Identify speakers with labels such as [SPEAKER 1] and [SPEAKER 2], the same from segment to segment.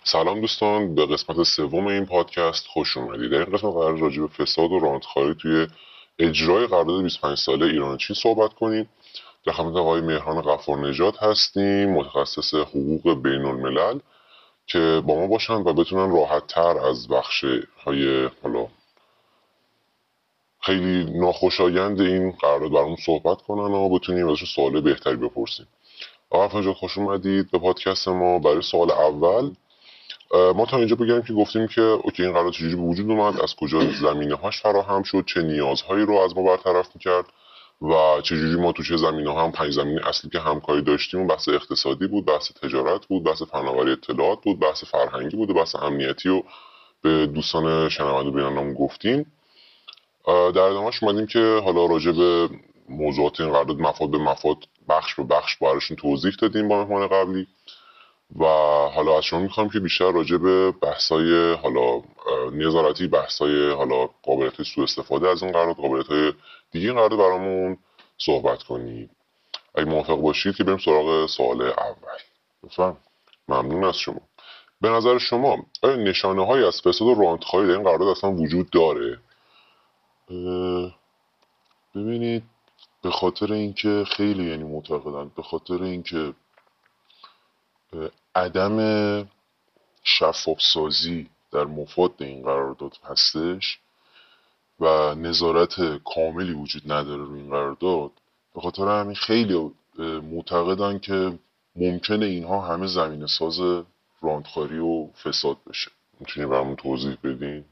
[SPEAKER 1] سلام دوستان، به قسمت سوم این پادکست خوش اومدید. در این قسمت قرار راجع به فساد و رانتخواری توی اجرای قرارداد 25 ساله ایران و چین صحبت کنیم. در خدمت آقای مهران غفورنژاد هستیم، متخصص حقوق بین الملل، که با ما باشن و بتونن راحت تر از بخش های خیلی ناخوشایند این قرارداد برامون صحبت کنن و بتونیم ازشون سوال بهتری بپرسیم. آقای غفورنژاد خوش اومدید به پادکست ما. برای سوال اول ما تا اینجا بگم که گفتیم که اوکی این قرارداد چجوری به وجود اومد، از کجا زمینه‌هاش فراهم شد، چه نیازهایی رو از ما برطرف می‌کرد و چجوری ما تو چه زمینه‌ها هم 5 زمینه اصلی که همکاری داشتیم. بحث اقتصادی بود، بحث تجارت بود، بحث فناوری اطلاعات بود، بحث فرهنگی بود و بحث امنیتی رو به دوستان شنونده بینندمون گفتیم. در ادامهش اومدیم که حالا راجع به موضوعات این قرارداد مفاد به مفاد بخش به بخش براشون توضیح دادیم با مهمان قبلی و حالا از شما میخوام که بیشتر راجع به بحثای نظارتی، بحثای قابلیت سوء استفاده از این قرارداد، قابلیت‌های دیگه این قرارداد برامون صحبت کنید. اگه موافق باشید که بریم سراغ سوال اول. لطفاً. ممنون از شما. به نظر شما آیا نشانه‌هایی از فساد و رانت‌خواری در این قرارداد اصلا وجود داره؟
[SPEAKER 2] ببینید، به خاطر اینکه خیلی معتقدن، به خاطر اینکه عدم شفاف سازی در مفاد این قرارداد هستش و نظارت کاملی وجود نداره روی این قرارداد، به خاطر همین خیلی معتقدن که ممکنه اینها همه زمینه ساز راندخاری و فساد بشه.
[SPEAKER 1] میتونی برامون توضیح بدین؟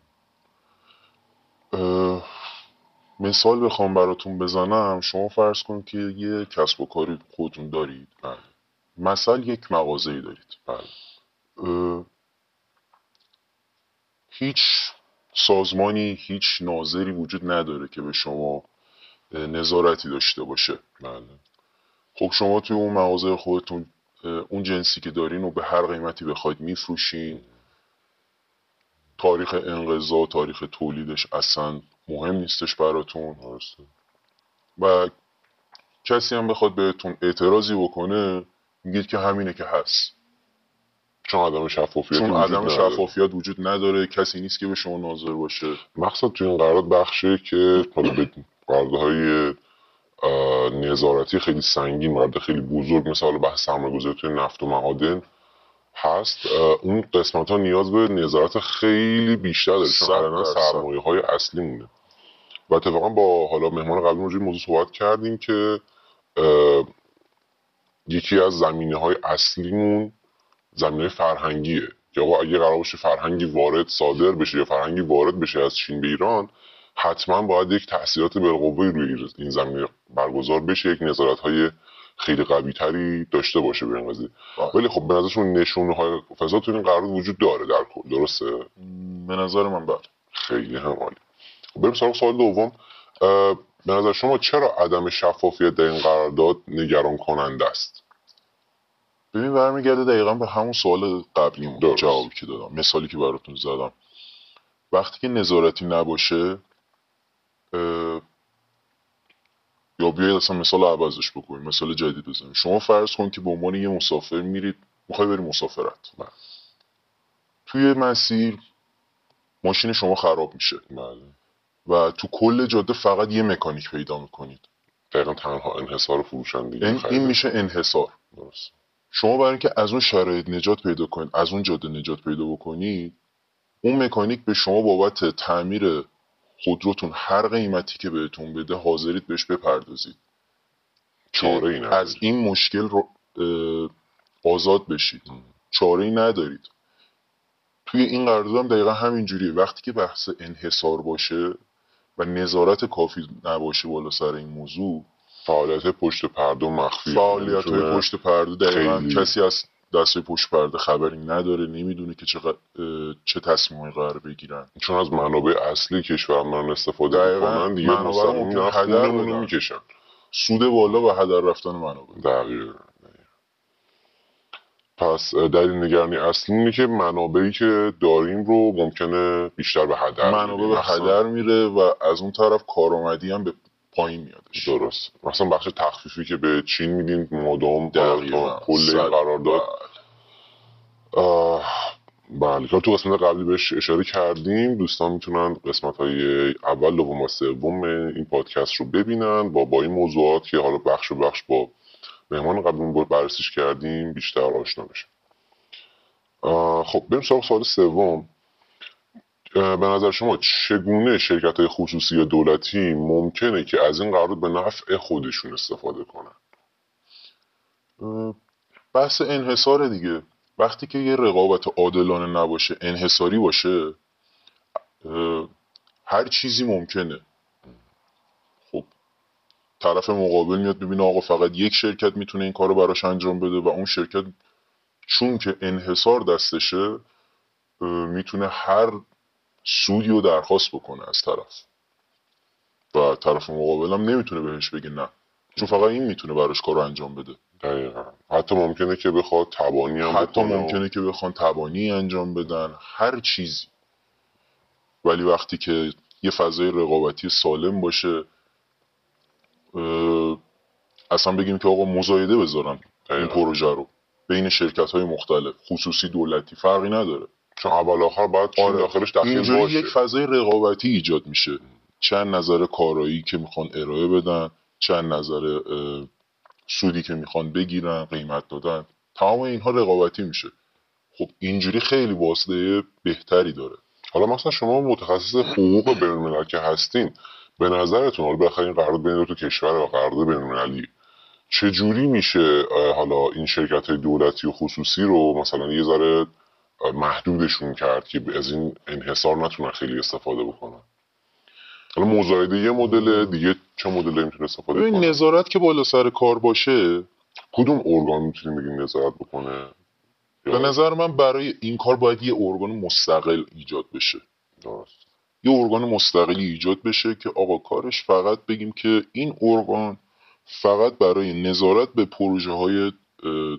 [SPEAKER 2] مثال بخوام براتون بزنم، شما فرض کن که یه کسب و کاری خودتون دارید. مثلا یک مغازه‌ای دارید. هیچ سازمانی، هیچ ناظری وجود نداره که به شما نظارتی داشته باشه. خب شما توی اون مغازه خودتون اون جنسی که دارین رو به هر قیمتی بخواید میفروشین. تاریخ انقضا، تاریخ تولیدش اصلا مهم نیستش براتون. و کسی هم بخواد بهتون اعتراضی بکنه، میگید که همینه که هست.
[SPEAKER 1] چون عدم
[SPEAKER 2] شفافیت وجود نداره، کسی نیست که به شما ناظر باشه.
[SPEAKER 1] مقصد توی این قرارداد بخشی که به قراردادهای نظارتی خیلی سنگین، قرارداد خیلی بزرگ مثل بحث سرمایه‌گذاری توی نفت و معادن هست، اون قسمت ها نیاز به نظارت خیلی بیشتر داره، چون الان سرمایه های اصلی مونه. و اتفاقا با مهمان قبلی روی موضوع صحبت کردیم که یکی از زمینه های اصلیمون زمینه فرهنگیه که آقا اگه قرار باشه فرهنگی وارد صادر بشه یا فرهنگی وارد بشه از چین به ایران، حتما باید یک تأثیرات بالقوه روی این زمینه برگزار بشه، یک نظارت های خیلی قوی تری داشته باشه به این قضیه. ولی خب به نظرشون نشونه های فساد تو این قرارداد وجود داره در کل، درسته؟
[SPEAKER 2] به نظر من بله.
[SPEAKER 1] خیلی هم عالی. بریم سراغ سوال دوم. به نظر شما چرا عدم شفافیت در این قرارداد نگران کننده است؟
[SPEAKER 2] ببین، برمیگرده دقیقا به همون سوال قبلیمون، جوابی که دادم، مثالی که براتون زدم. وقتی که نظارتی نباشه، یا بیاید اصلا مثال عوضش بکنیم، مثال جدید بزنیم. شما فرض کن که به عنوان یه مسافر میرید، میخوای بری مسافرت. توی مسیر ماشین شما خراب میشه و تو کل جاده فقط یه مکانیک پیدا میکنید.
[SPEAKER 1] دقیقا تنها انحصار فروشنده
[SPEAKER 2] این میشه انحصار.
[SPEAKER 1] درست.
[SPEAKER 2] شما برای اینکه از اون شرایط نجات پیدا کنید، از اون جاده نجات پیدا بکنید، اون مکانیک به شما بابت تعمیر خودروتون هر قیمتی که بهتون بده حاضرید بهش بپردازید.
[SPEAKER 1] چاره ای ندارید.
[SPEAKER 2] از این مشکل رو آزاد بشید. چاره ای ندارید. توی این قرارداد هم دقیقا همین جوریه. وقتی که بحث انحصار باشه و نظارت کافی نباشه بالا سر این موضوع،
[SPEAKER 1] فعالیت پشت پرده مخفی،
[SPEAKER 2] فعالیت‌های پشت پرده دقیقاً کسی از دستای پشت پرده خبری نداره، نمیدونه که چه تصمیمی قرار بگیرن،
[SPEAKER 1] چون از منابع اصلی کشور من استفاده میکنن، دیگه
[SPEAKER 2] منابع رو هدر
[SPEAKER 1] میکشن.
[SPEAKER 2] سود بالا و هدر رفتن منابع.
[SPEAKER 1] دقیقاً. پس دلیل نگرانی اصلی اینه که منابعی که داریم رو ممکنه بیشتر به هدر
[SPEAKER 2] میره و از اون طرف کارآمدی هم به پایین میادش.
[SPEAKER 1] درست. مثلا بخش تخفیفی که به چین میدین مادام
[SPEAKER 2] دقیقاً
[SPEAKER 1] کل قرارداد بله که تو قسمت قبلی بهش اشاره کردیم. دوستان میتونن قسمت های اول، دوم و سوم این پادکست رو ببینن با این موضوعات که حالا بخش با مهمان قبلیمون بررسیش کردیم بیشتر آشنا بشن. خب بریم سراغ سوال سوم. به نظر شما چگونه شرکت های خصوصی یا دولتی ممکنه که از این قرارداد به نفع خودشون استفاده کنن؟
[SPEAKER 2] بحث انحصار دیگه. وقتی که یه رقابت عادلانه نباشه، انحصاری باشه، هر چیزی ممکنه. خب طرف مقابل میاد ببینه آقا فقط یک شرکت میتونه این کارو براش انجام بده و اون شرکت چون که انحصار دستشه میتونه هر سودی رو درخواست بکنه از طرف و طرف مقابل هم نمیتونه بهش بگه نه، چون فقط این میتونه براش کارو انجام بده.
[SPEAKER 1] دقیقا. حتی ممکنه که بخواد تبانی هم
[SPEAKER 2] حتی ممکنه که بخوان تبانی انجام بدن، هر چیزی. ولی وقتی که یه فضای رقابتی سالم باشه، اصلا بگیم که آقا مزایده بذارن این پروژه رو بین شرکت های مختلف، خصوصی دولتی، فرقی نداره،
[SPEAKER 1] چون اول آخر باید چین داخلش دخیل
[SPEAKER 2] اینجوری
[SPEAKER 1] باشه.
[SPEAKER 2] یک فضای رقابتی ایجاد میشه، چند نظر کارایی که میخوان ارائه بدن، چند نظر سودی که میخوان بگیرن، قیمت دادن، تمام اینها رقابتی میشه. خب اینجوری خیلی واسطه بهتری داره.
[SPEAKER 1] حالا مثلا شما متخصص حقوق بین‌الملل که هستین، به نظرتون حالا بالاخره این قرارداد بین دو تا کشور و قرارداد بین‌المللی چجوری میشه حالا این شرکت های دولتی و خصوصی رو مثلا یه ذره محدودشون کرد که از این انحصار نتونن خیلی استفاده بکنن؟ حالا مزایده یه مدل دیگه، چه مدلی میتونه استفاده کنه؟
[SPEAKER 2] نظارت که بالا سر کار باشه،
[SPEAKER 1] کدوم ارگان میتونیم بگیم نظارت بکنه؟
[SPEAKER 2] به نظر من برای این کار باید یه ارگان مستقل ایجاد بشه.
[SPEAKER 1] درست.
[SPEAKER 2] یه ارگان مستقلی ایجاد بشه که آقا کارش فقط بگیم که این ارگان فقط برای نظارت به پروژه های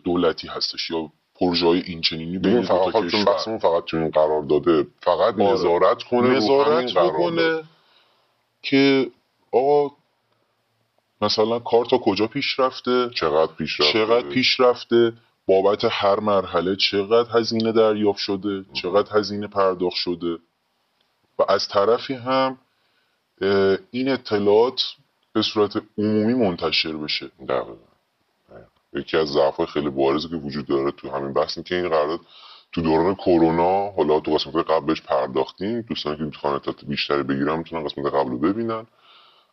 [SPEAKER 2] دولتی هستش یا پروژه های اینچنینی بین دو تا
[SPEAKER 1] چون
[SPEAKER 2] کشور.
[SPEAKER 1] بحثمون فقط تو این قرار داده فقط نظارت کنه،
[SPEAKER 2] نظارت بکنه که آقا مثلا کار تا کجا پیش رفته، چقدر پیش رفته، بابت هر مرحله چقدر هزینه دریافت شده، چقدر هزینه پرداخت شده، و از طرفی هم این اطلاعات به صورت عمومی منتشر بشه.
[SPEAKER 1] یکی از ضعف‌های خیلی بارزی که وجود داره تو همین بحث که این قرارداد تو دوران کرونا، حالا تو قسمت قبلش پرداختیم، دوستانی که میخوان اطلاعات بیشتری بگیرن میتونن قسمت قبل رو ببینن،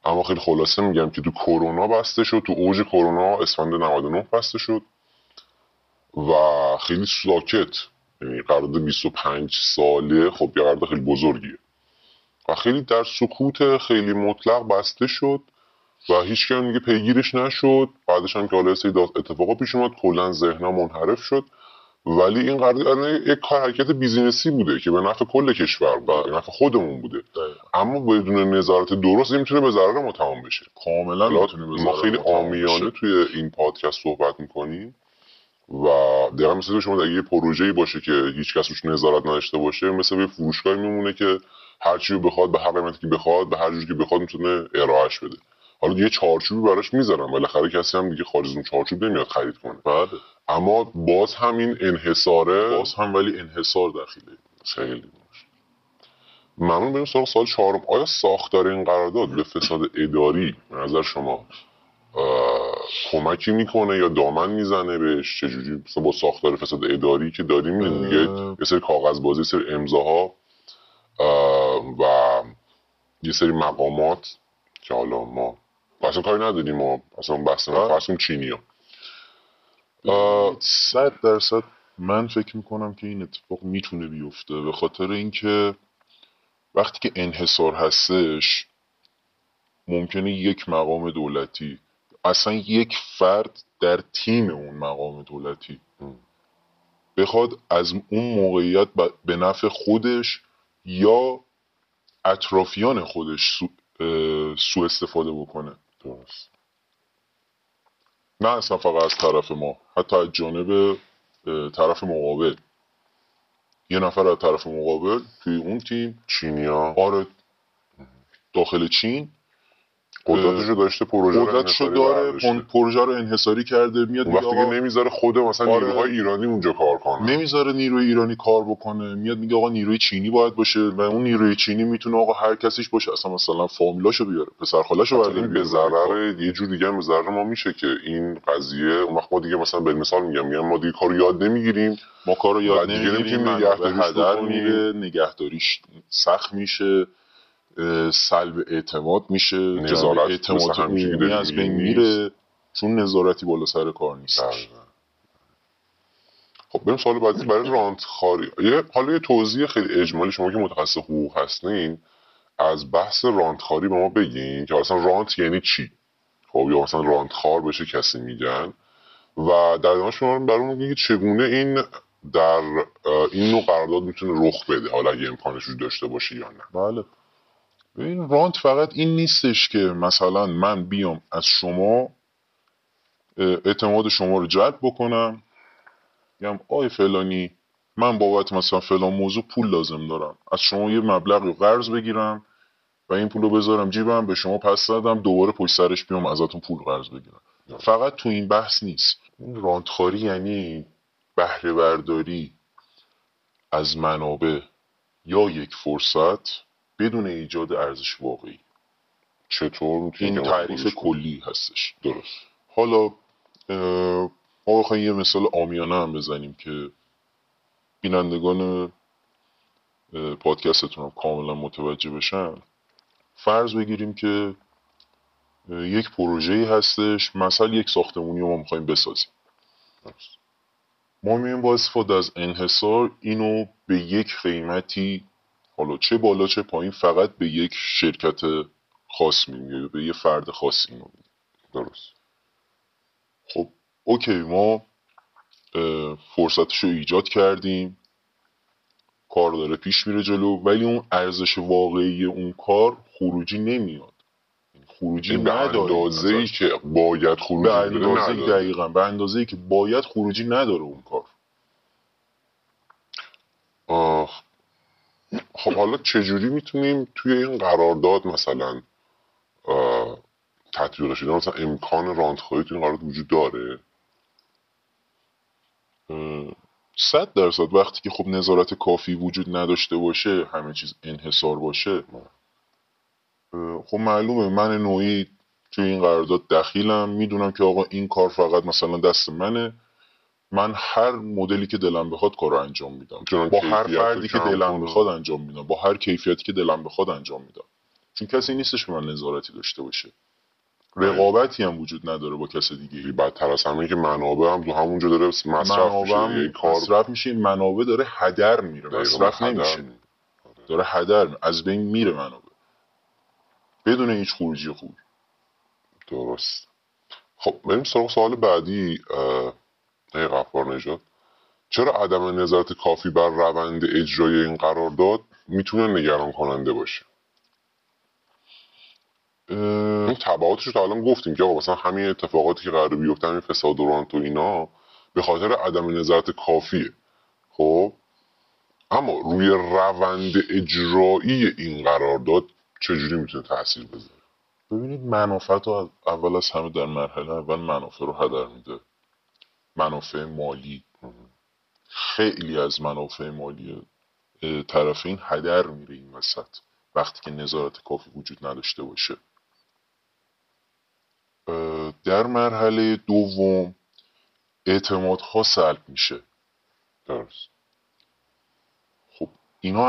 [SPEAKER 1] اما خیلی خلاصه میگم که تو کرونا بسته شد، تو اوج کرونا اسفند 99 بسته شد و خیلی ساکت، یعنی قرارداد 25 ساله خب یه قرارداد خیلی بزرگیه و خیلی در سکوت خیلی مطلق بسته شد و هیچ کم دیگه پیگیرش نشد. بعدش هم که حالا اتفاقا پیش اومد، کلا ذهنها منحرف شد. ولی این قرارداد یک حرکت بیزینسی بوده که به نفع کل کشور بوده، به نفع خودمون بوده، اما بدون نظارت درست میتونه به ضرر ما تمام بشه.
[SPEAKER 2] کاملا میتونه به ضرر
[SPEAKER 1] ما خیلی عامیانه توی این پادکست صحبت میکنیم و دقیقا مثل شما در یه پروژه‌ای باشه که هیچ کس روش نظارت نداشته باشه، مثل یه فروشگاهی میمونه که هر چی رو بخواد به هر قیمتی که بخواد به هر جوری که بخواد میتونه ارائهش بده. حالا یه چارچوبی براش میذارن، بالاخره کسی هم دیگه خارج از اون چارچوب نمیاد خرید کنه.
[SPEAKER 2] بله.
[SPEAKER 1] اما باز همین انحصاره،
[SPEAKER 2] باز هم ولی انحصار داخله
[SPEAKER 1] خیلی باشه. ممنون. بریم سراغ سوال چهارم. آیا ساختار این قرارداد به فساد اداری به نظر شما کمکی میکنه یا دامن میزنه بهش؟ چجوری مثلا با ساختار فساد اداری که داریم میدونیم دیگه یه سری کاغذبازی، یه سری امضاها و یه سری مقامات که حالا ما اصلا کاری نداریم، ما اصلا بحث فرسون چینی ها
[SPEAKER 2] 100% من فکر میکنم که این اتفاق میتونه بیفته، به خاطر اینکه وقتی که انحصار هستش ممکنه یک مقام دولتی، اصلا یک فرد در تیم اون مقام دولتی بخواد از اون موقعیت به نفع خودش یا اطرافیان خودش سوء استفاده بکنه.
[SPEAKER 1] درست.
[SPEAKER 2] نه اصلا فقط از طرف ما، حتی از جانب طرف مقابل. یه نفر از طرف مقابل توی اون تیم
[SPEAKER 1] چینیا،
[SPEAKER 2] آره، داخل چین
[SPEAKER 1] قدرتشو داشته، پروژه رو
[SPEAKER 2] قدرتشو
[SPEAKER 1] انحصاری
[SPEAKER 2] داره،
[SPEAKER 1] برداشته.
[SPEAKER 2] پروژه رو انحصاری کرده، میاد
[SPEAKER 1] اون وقت
[SPEAKER 2] میگه
[SPEAKER 1] دیگه
[SPEAKER 2] آقا
[SPEAKER 1] نمیذاره خود مثلا
[SPEAKER 2] آره،
[SPEAKER 1] نیروهای ایرانی اونجا کار کنن،
[SPEAKER 2] نمیذاره نیروی ایرانی کار بکنه، میاد میگه آقا نیروی چینی باید باشه و اون نیروی چینی میتونه آقا هر کسیش باشه، اصلا مثلا فامیلاشو بیاره، پسر خالاشو
[SPEAKER 1] حتی
[SPEAKER 2] برداره
[SPEAKER 1] این به
[SPEAKER 2] بیاره برای کار.
[SPEAKER 1] ضرر یه جور دیگه هم به ضرر ما میشه که این قضیه اون وقت ما دیگه مثلا به مثال میگم ما دیگه کارو یاد نمیگیریم،
[SPEAKER 2] ما کارو
[SPEAKER 1] و
[SPEAKER 2] یاد
[SPEAKER 1] دیگه
[SPEAKER 2] نمیگیریم،
[SPEAKER 1] نمیتونیم
[SPEAKER 2] منابع
[SPEAKER 1] نگهداریش
[SPEAKER 2] هدر
[SPEAKER 1] بکنیم.
[SPEAKER 2] میره، نگهداریش سخت میشه، سلب اعتماد میشه، جنبه
[SPEAKER 1] نظارت مثل
[SPEAKER 2] اعتماد
[SPEAKER 1] همیشه که
[SPEAKER 2] عمومی
[SPEAKER 1] داریم
[SPEAKER 2] از
[SPEAKER 1] میگیم
[SPEAKER 2] بین
[SPEAKER 1] نیست.
[SPEAKER 2] میره، چون نظارتی بالا سر کار نیستش.
[SPEAKER 1] دقیقاً. خب بریم سوال بعدی برای رانتخاری. حالا یه توضیح خیلی اجمالی، شما که متخصص حقوق هستین از بحث رانتخاری به ما بگین که اصلا رانت یعنی چی، خب یا مثلا رانتخار بشه کسی میگن، و در ادامه شما برامون بگید چگونه این در این نوع قرارداد میتونه رخ بده، حالا اگه امکانش رو داشته باشه یا نه.
[SPEAKER 2] بله، ببین رانت فقط این نیستش که مثلا من بیام از شما اعتماد شما رو جلب بکنم، میگم آی فلانی من بابت مثلا فلان موضوع پول لازم دارم، از شما یه مبلغی قرض بگیرم و این پولو بذارم جیبم، به شما پس دادم، دوباره پشت سرش بیام ازتون پول قرض بگیرم. فقط تو این بحث نیست. این رانتخاری یعنی بهره برداری از منابع یا یک فرصت بدون ایجاد ارزش واقعی.
[SPEAKER 1] چطور میتونی
[SPEAKER 2] این
[SPEAKER 1] که
[SPEAKER 2] تعریف
[SPEAKER 1] کنی؟
[SPEAKER 2] کلی هستش.
[SPEAKER 1] درست.
[SPEAKER 2] حالا ما بخوایم یه مثال عامیانه هم بزنیم که بینندگان پادکستتون هم کاملا متوجه بشن. فرض بگیریم که یک پروژه‌ای هستش، مثلا یک ساختمونی رو ما میخوایم بسازیم. ما میایم با استفاده از انحصار اینو به یک قیمتی، حالا چه بالا چه پایین، فقط به یک شرکت خاص میدیم یا به یه فرد خاص اینو میدیم.
[SPEAKER 1] درست.
[SPEAKER 2] خب اوکی، ما فرصتش رو ایجاد کردیم، کار داره پیش میره جلو، ولی اون ارزش واقعی اون کار خروجی نمیاد، خروجی
[SPEAKER 1] این به
[SPEAKER 2] نداریم
[SPEAKER 1] اندازه‌ای
[SPEAKER 2] ازش،
[SPEAKER 1] که باید
[SPEAKER 2] به
[SPEAKER 1] خروجی بده
[SPEAKER 2] اندازه
[SPEAKER 1] نداده.
[SPEAKER 2] دقیقا به اندازه‌ای که باید خروجی نداره اون کار.
[SPEAKER 1] آه. خب حالا چجوری میتونیم توی این قرارداد مثلا تطبیقش بدیم؟ مثلا امکان رانتخاری توی این قرارداد وجود داره؟
[SPEAKER 2] 100% وقتی که خب نظارت کافی وجود نداشته باشه، همه چیز انحصار باشه، خب معلومه من نوعی توی این قرارداد دخیلم، میدونم که آقا این کار فقط مثلا دست منه، من هر مدلی که دلم بخواد کارو انجام میدم، با هر
[SPEAKER 1] کیفیت رو
[SPEAKER 2] فردی که
[SPEAKER 1] کم
[SPEAKER 2] دلم
[SPEAKER 1] کنه.
[SPEAKER 2] بخواد انجام میدم، با هر کیفیتی که دلم بخواد انجام میدم، چون کسی نیستش که من نظارتی داشته باشه، رقابتی هم وجود نداره با کس دیگه.
[SPEAKER 1] بدتر از همه که منابع هم تو همونجا داره مصرف میشه،
[SPEAKER 2] منابع
[SPEAKER 1] یه کار
[SPEAKER 2] مصرف میشه، منابع داره هدر میره، مصرف نمیشه، داره هدر از بین میره منابع بدون هیچ خروجی خوب.
[SPEAKER 1] درست. خب بریم سراغ سوال بعدی. ای غفار نژاد، چرا عدم نظارت کافی بر روند اجرای این قرارداد میتونه نگران کننده باشه؟ این تبعاتش رو تا الان گفتیم که آقا مثلا همین اتفاقاتی که قراره بیفته، همین فساد و رانت و اینا به خاطر عدم نظارت کافیه. خب اما روی روند اجرایی این قرارداد چجوری میتونه تاثیر بذاره؟
[SPEAKER 2] ببینید منافع تو اول از همه در مرحله اول منافع رو هدر میده. منافع مالی، خیلی از منافع مالی طرفین هدر میره این وسط وقتی که نظارت کافی وجود نداشته باشه. در مرحله دوم اعتمادها سلب میشه.
[SPEAKER 1] درست.
[SPEAKER 2] خب اینا